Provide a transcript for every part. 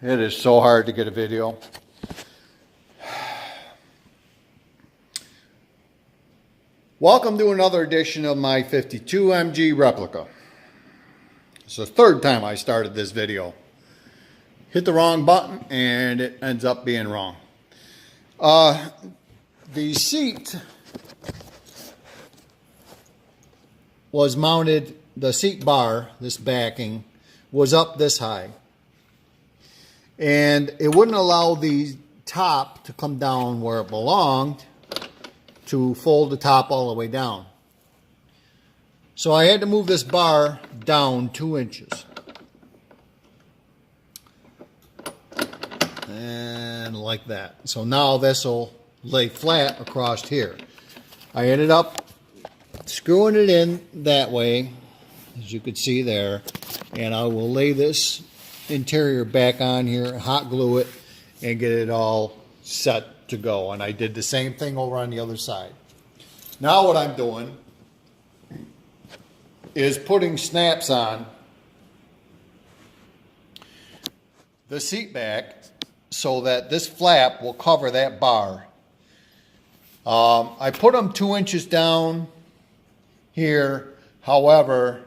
It is so hard to get a video. Welcome to another edition of my 52 MG replica. It's the third time I started this video. Hit the wrong button and it ends up being wrong. The seat was mounted, the seat bar, this backing, was up this high. And it wouldn't allow the top to come down where it belonged to fold the top all the way down. So I had to move this bar down 2 inches. And like that. So now this will lay flat across here. I ended up screwing it in that way, as you could see there. And I will lay this interior back on here, hot glue it, and get it all set to go. And I did the same thing over on the other side. Now what I'm doing is putting snaps on the seat back so that this flap will cover that bar. I put them 2 inches down here. However,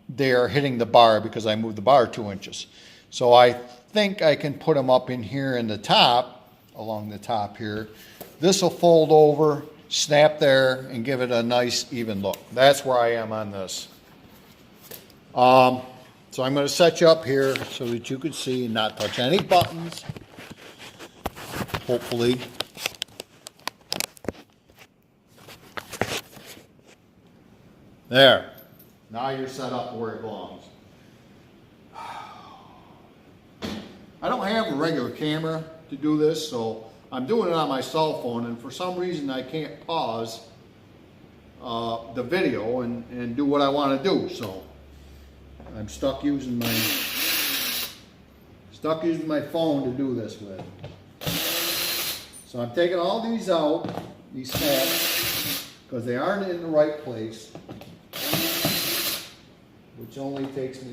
they are hitting the bar because I moved the bar 2 inches. So I think I can put them up in here in the top, along the top here. This will fold over, snap there, and give it a nice even look. That's where I am on this. So I'm going to set you up here so that you can see and not touch any buttons, hopefully. There. Now you're set up where it belongs. I don't have a regular camera to do this, so I'm doing it on my cell phone, and for some reason I can't pause the video and do what I want to do, so I'm stuck using my phone to do this with. So I'm taking all these out, these snaps, because they aren't in the right place. Which only takes me,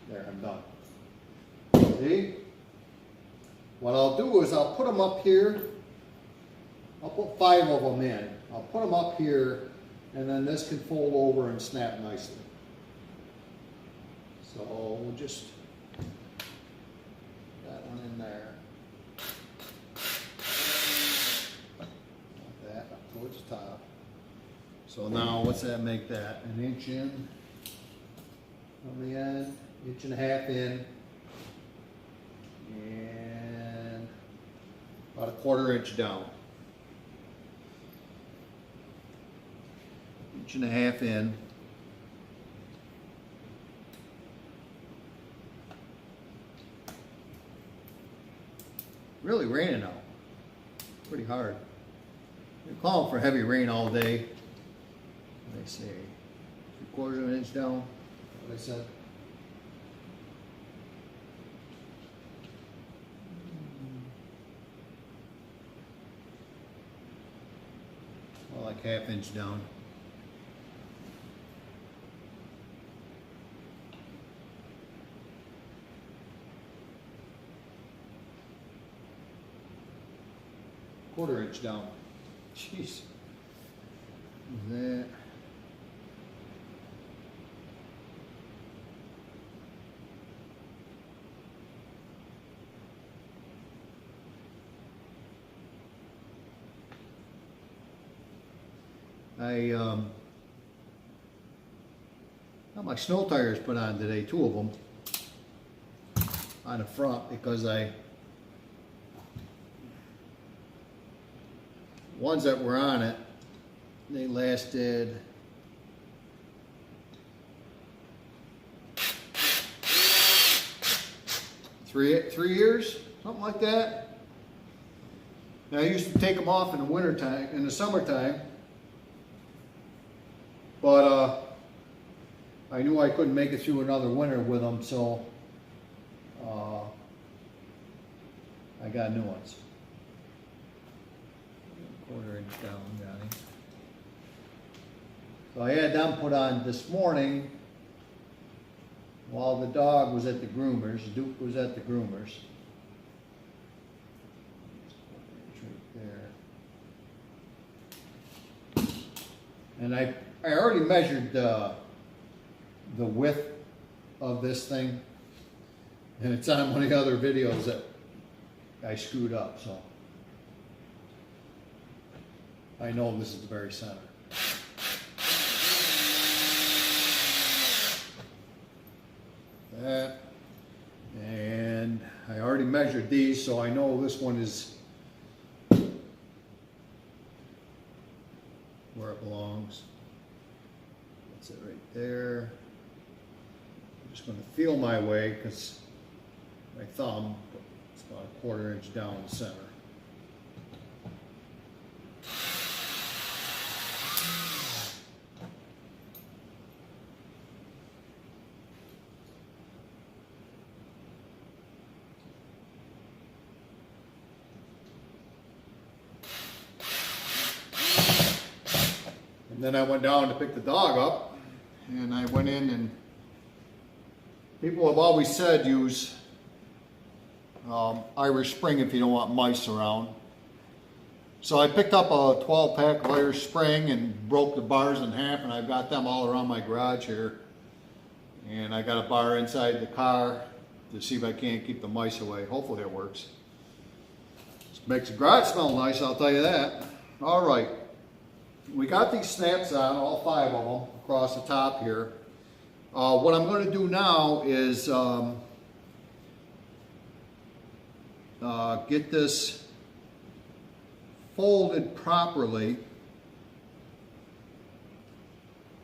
there, I'm done. See? What I'll do is I'll put them up here. I'll put 5 of them in. I'll put them up here, and then this can fold over and snap nicely. So we'll just put that one in there. Like that, up towards the top. So now what's that make that? An inch in? On the end, 1.5 inches in, and about a 1/4 inch down. 1.5 inches in. Really raining out. Pretty hard. They're calling for heavy rain all day. Let me see, 3/4 inch down. What I said. Well, like 1/2 inch down. Quarter inch down. Jeez. That. I got my snow tires put on today, 2 of them on the front, because ones that were on it, they lasted 3 years, something like that. Now I used to take them off in the winter time, in the summertime. But I knew I couldn't make it through another winter with them, so I got new ones. 1/4 inch down, Johnny. So I had them put on this morning, while the dog was at the groomers. Duke was at the groomers. Right there. And I already measured the width of this thing, and it's on one of the other videos that I screwed up, so I know this is the very center. That, and I already measured these, so I know this one is where it belongs. That's it right there. I'm just going to feel my way because my thumb is about a 1/4 inch down the center. And then I went down to pick the dog up, and I went in, and people have always said use Irish Spring if you don't want mice around. So I picked up a 12-pack of Irish Spring and broke the bars in half, and I've got them all around my garage here. And I got a bar inside the car to see if I can't keep the mice away. Hopefully it works. This makes the garage smell nice, I'll tell you that. All right. We got these snaps on, all 5 of them, across the top here. What I'm going to do now is get this folded properly,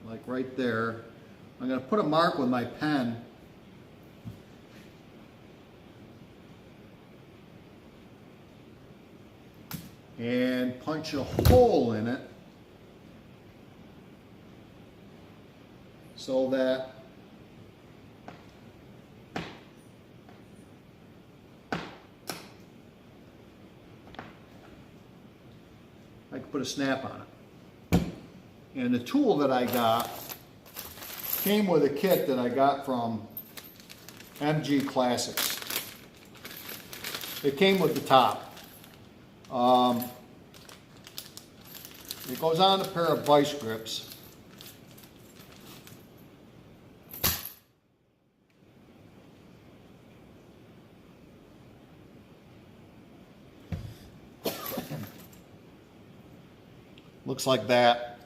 like right there. I'm going to put a mark with my pen. And punch a hole in it so that I can put a snap on it. And the tool that I got came with a kit that I got from MG Classics. It came with the top. It goes on a pair of vice grips. Looks like that.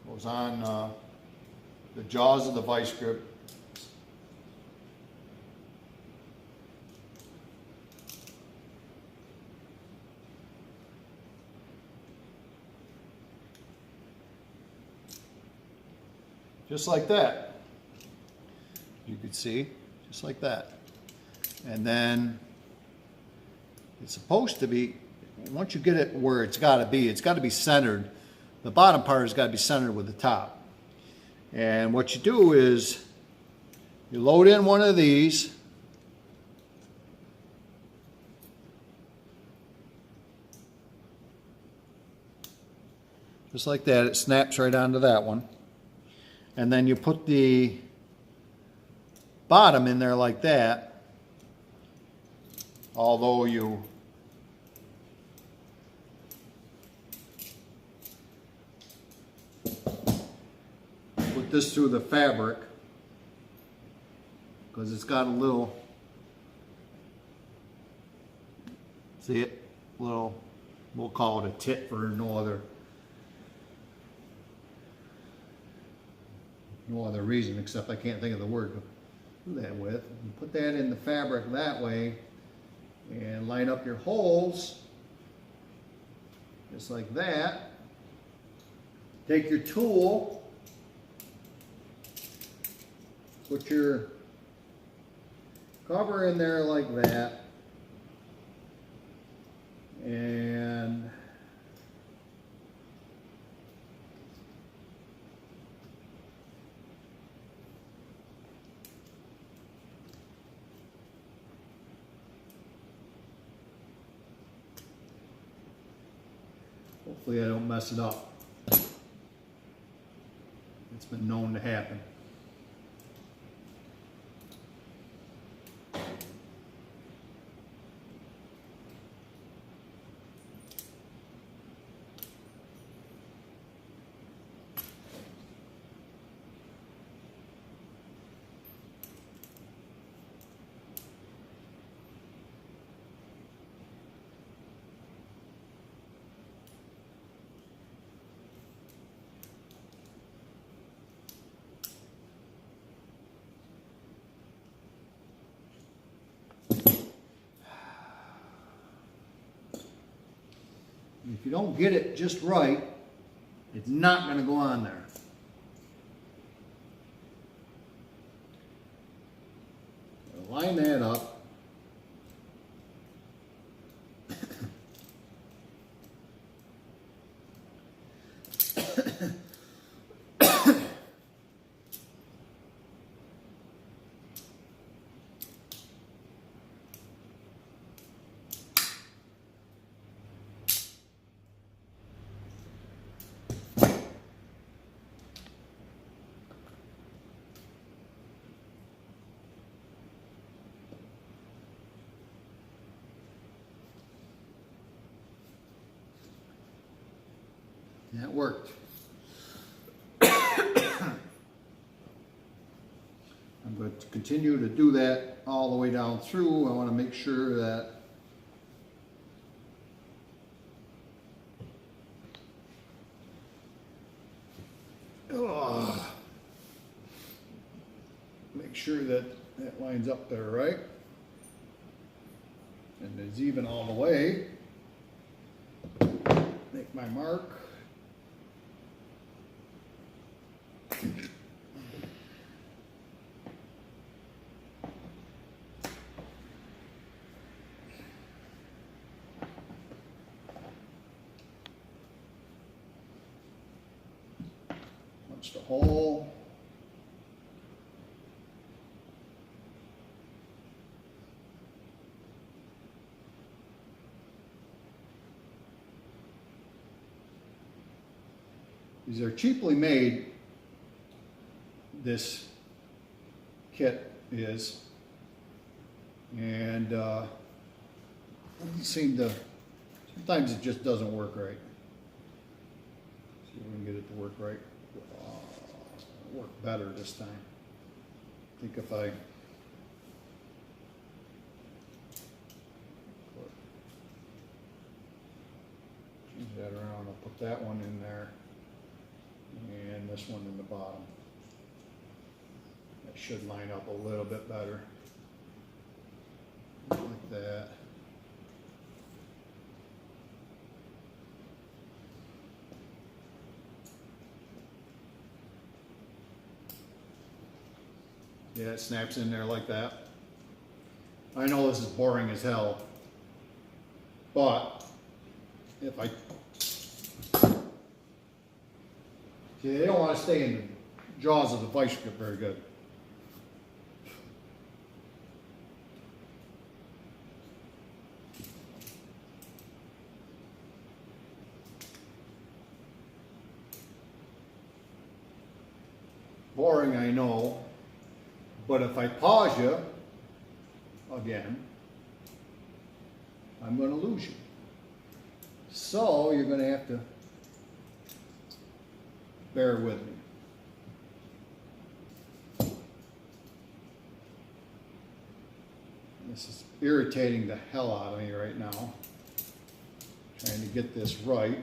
Goes on the jaws of the vice grip. Just like that. You could see, just like that. And then it's supposed to be, once you get it where it's got to be centered. The bottom part has got to be centered with the top. And what you do is you load in one of these. Just like that, it snaps right onto that one. And then you put the bottom in there like that, although you put this through the fabric because it's got a little, see it, little, we'll call it a tit for no other reason except I can't think of the word to do that with. You put that in the fabric that way and line up your holes just like that. Take your tool, put your cover in there like that, and hopefully I don't mess it up. It's been known to happen. If you don't get it just right, it's not going to go on there. Line that up. That worked. I'm going to continue to do that all the way down through. I want to make sure that make sure that that lines up there, right? And it's even all the way. Make my mark. Punch the hole. These are cheaply made. This kit is, and seem to, sometimes it just doesn't work right. See if we can get it to work right. Work better this time. I think if I change that around, I'll put that one in there and this one in the bottom. That should line up a little bit better. Like that. Yeah, it snaps in there like that. I know this is boring as hell, but if I see, they don't want to stay in the jaws of the vice grip very good. Boring, I know, but if I pause you again, I'm going to lose you. So you're going to have to bear with me. This is irritating the hell out of me right now. Trying to get this right.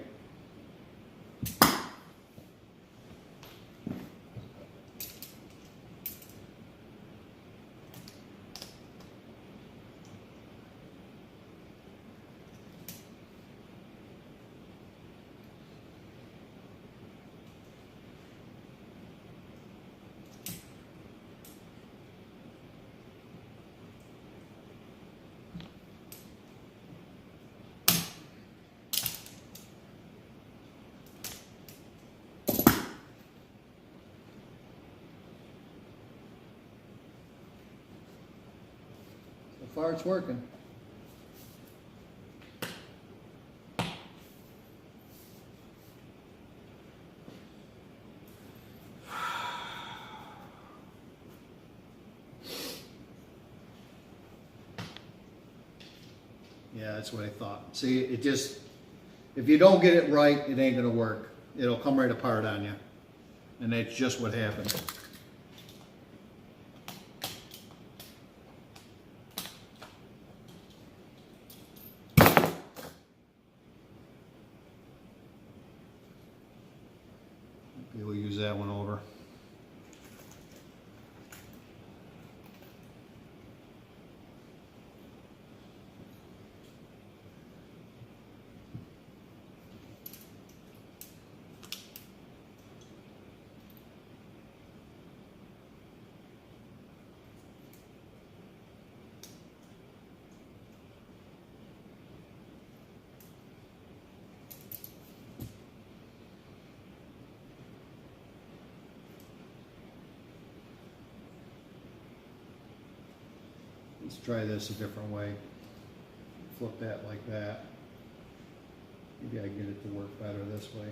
So far it's working. Yeah, that's what I thought. See, it just, if you don't get it right, it ain't gonna work. It'll come right apart on you. And that's just what happened. We'll use that one over. Let's try this a different way. Flip that like that. Maybe I get it to work better this way.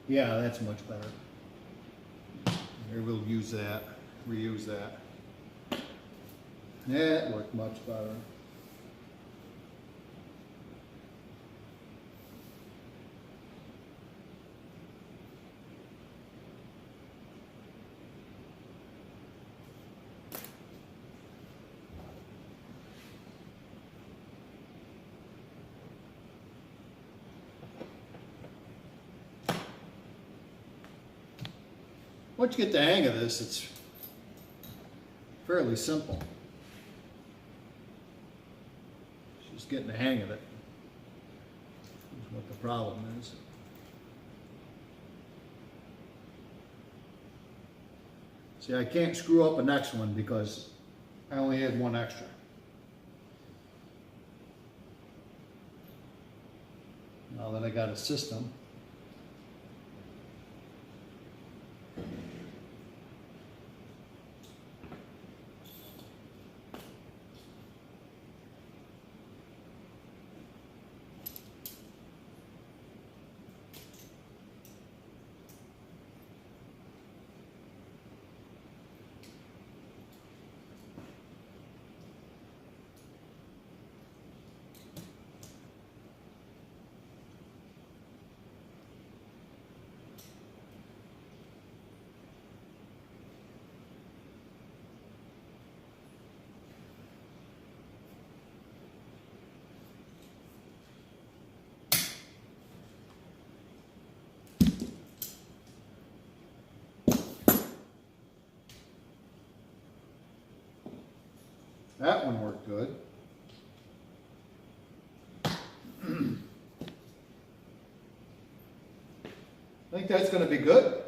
Yeah, that's much better. Here we'll use that, reuse that. That worked much better. Once you get the hang of this, it's fairly simple. Just getting the hang of it is what the problem is. See, I can't screw up the next one because I only had one extra. Now that I got a system, that one worked good. I think that's going to be good.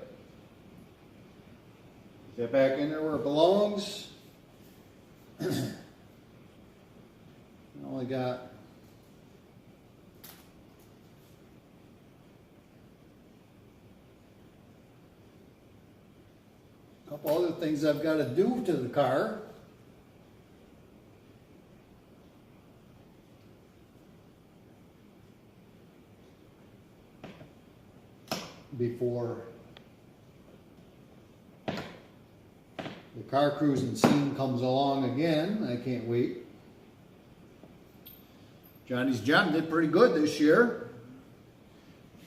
Get back in there where it belongs. I only got a couple other things I've got to do to the car. Before the car cruising scene comes along again. I can't wait. Johnny's John did pretty good this year.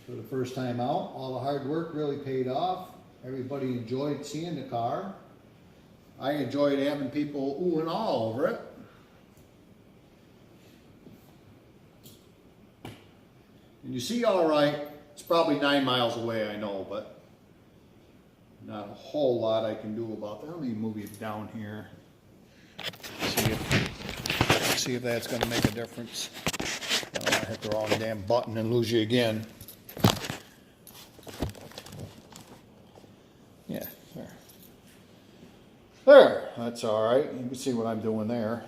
For the first time out, all the hard work really paid off. Everybody enjoyed seeing the car. I enjoyed having people ooh and all over it. And you see all right. It's probably 9 miles away, I know, but not a whole lot I can do about that. Let me move you down here. See if that's going to make a difference. I don't want to hit the wrong damn button and lose you again. Yeah, there. There, that's all right. You can see what I'm doing there.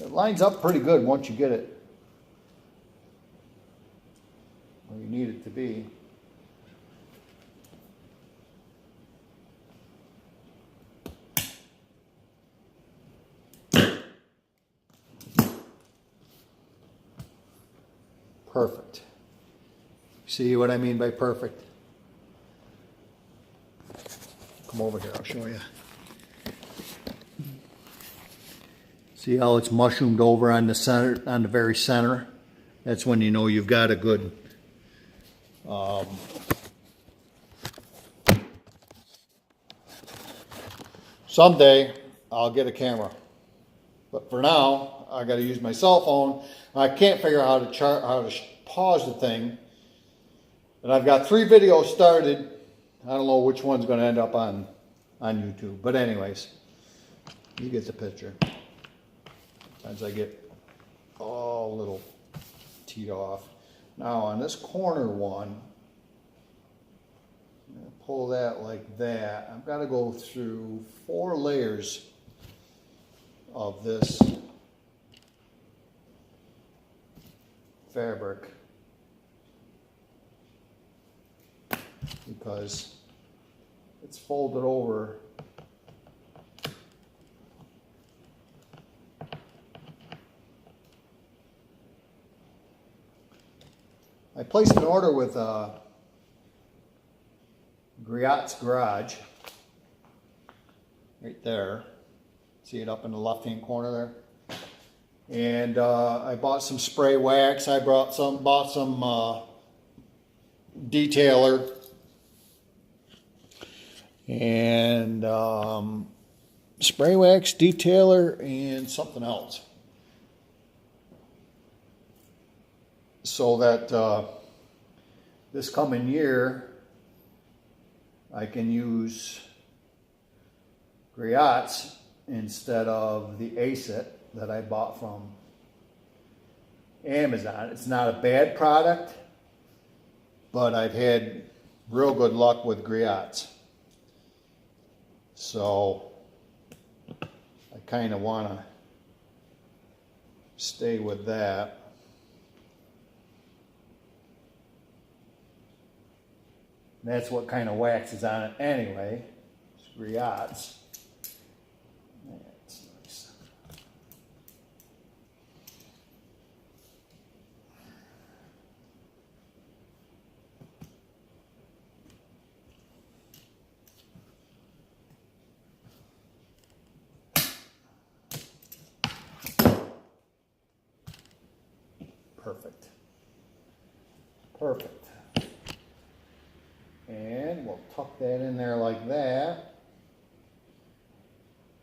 It lines up pretty good once you get it where you need it to be. Perfect. See what I mean by perfect? Come over here, I'll show you. See how it's mushroomed over on the center, on the very center? That's when you know you've got a good someday I'll get a camera But for now, I got to use my cell phone. I can't figure out how to pause the thing. And I've got 3 videos started. I don't know which one's going to end up on YouTube. But anyways, you get the picture. Sometimes I get all a little teed off. Now on this corner one, I'm going to pull that like that. I've got to go through 4 layers of this fabric because it's folded over I placed an order with Griot's Garage right there. See it up in the left-hand corner there? And I bought some spray wax. I bought some detailer and spray wax, detailer, and something else. So that this coming year I can use Griot's instead of the Acet that I bought from Amazon. It's not a bad product, but I've had real good luck with Griot's. So I kind of want to stay with that. That's what kind of wax is on it anyway. It's Griot's. That's nice. Perfect. Perfect. And we'll tuck that in there like that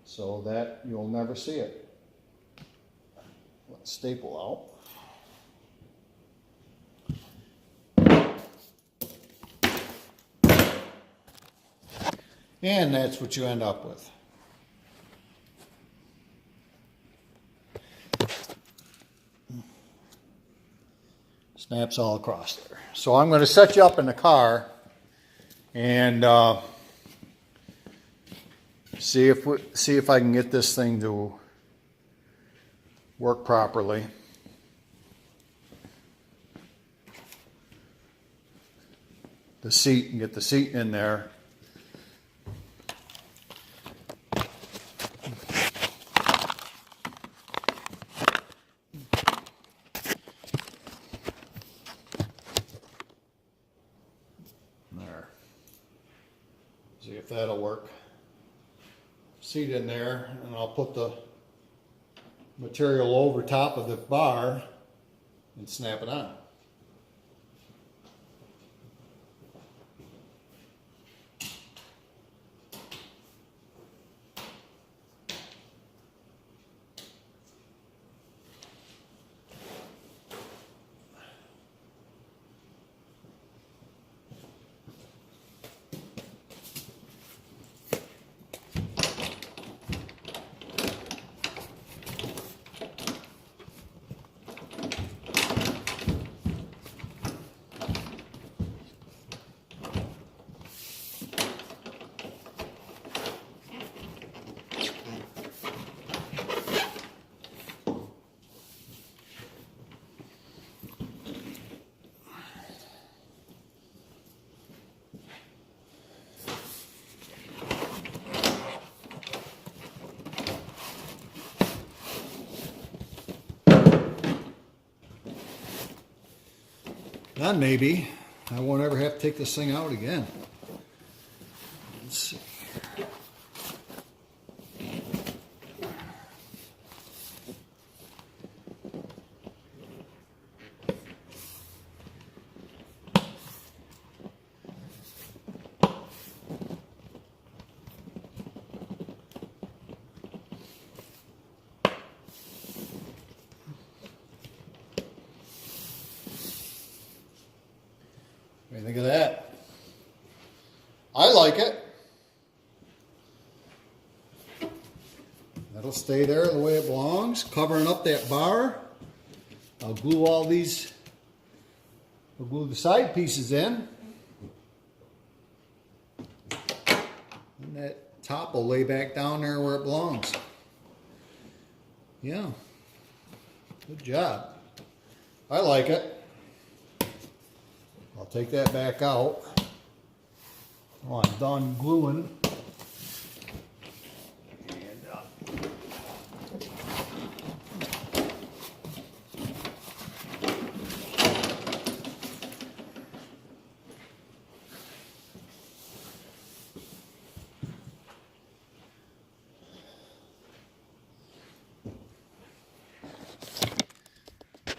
so that you'll never see it. Let's staple out. And that's what you end up with. Snaps all across there. So I'm going to set you up in the car and see if I can get this thing to work properly. The seat, and get the seat in there. There. See if that'll work. Seat in there, and I'll put the material over top of the bar and snap it on. Then maybe I won't ever have to take this thing out again. Let's see. What do you think of that? I like it. That'll stay there the way it belongs, covering up that bar. I'll glue all these, I'll glue the side pieces in. And that top will lay back down there where it belongs. Yeah, good job. I like it. I'll take that back out. Oh, I'm done gluing.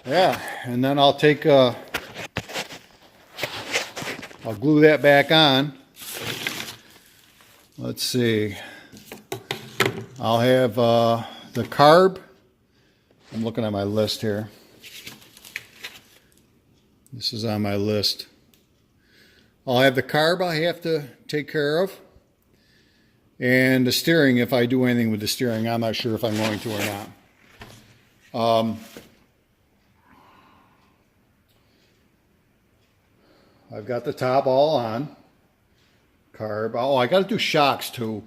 Yeah, and then I'll take, I'll glue that back on. Let's see. I'll have the carb. I'm looking at my list here. This is on my list. I'll have the carb I have to take care of. And the steering, if I do anything with the steering, I'm not sure if I'm going to or not. I've got the top all on. Carb. Oh, I got to do shocks too.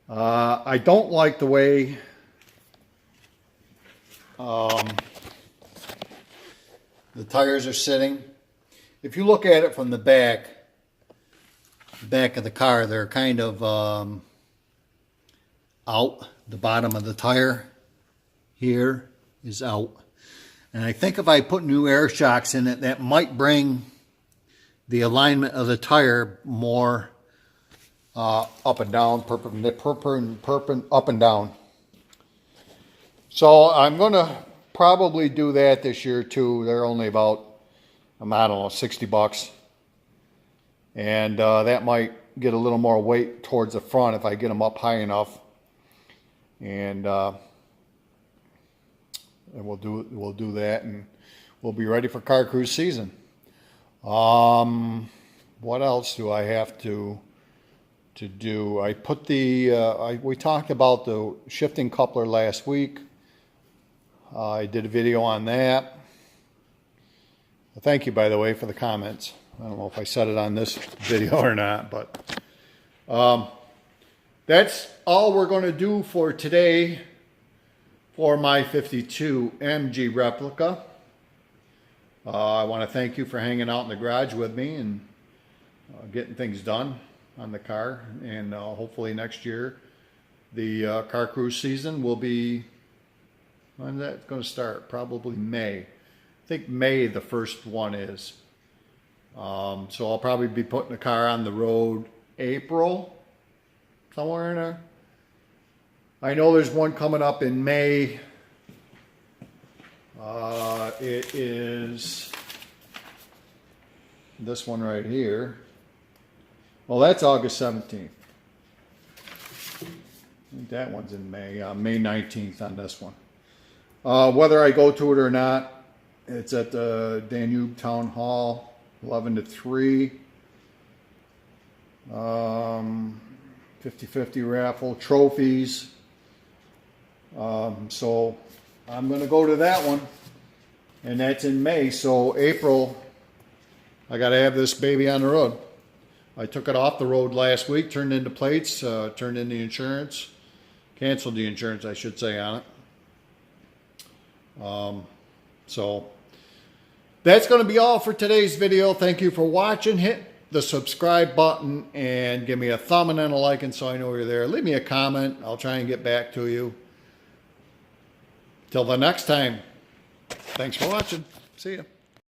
I don't like the way the tires are sitting. If you look at it from the back of the car, they're kind of out. The bottom of the tire here is out. And I think if I put new air shocks in it, that might bring the alignment of the tire more up and down, up and down. So I'm going to probably do that this year too. They're only about, I don't know, 60 bucks. And that might get a little more weight towards the front if I get them up high enough. And we'll do that, and we'll be ready for car cruise season. What else do I have to do? I put the we talked about the shifting coupler last week. I did a video on that. Thank you, by the way, for the comments. I don't know if I said it on this video or not, but that's all we're going to do for today for my 52 MG replica. I want to thank you for hanging out in the garage with me and getting things done on the car. And hopefully next year the car cruise season will be, when's that going to start? Probably May. I think May the first one is. So I'll probably be putting the car on the road April, somewhere in there. I know there's one coming up in May. It is this one right here. Well, that's August 17th. I think that one's in May. May 19th on this one. Whether I go to it or not, it's at the Danube Town Hall, 11 to 3. 50-50 raffle, trophies. So I'm going to go to that one. And that's in May. So April, I got to have this baby on the road. I took it off the road last week, turned into plates, turned in the insurance, canceled the insurance, I should say, on it. So that's going to be all for today's video. Thank you for watching. Hit the subscribe button and give me a thumb and then a like, and so I know you're there. Leave me a comment. I'll try and get back to you. Till the next time, thanks for watching. See ya.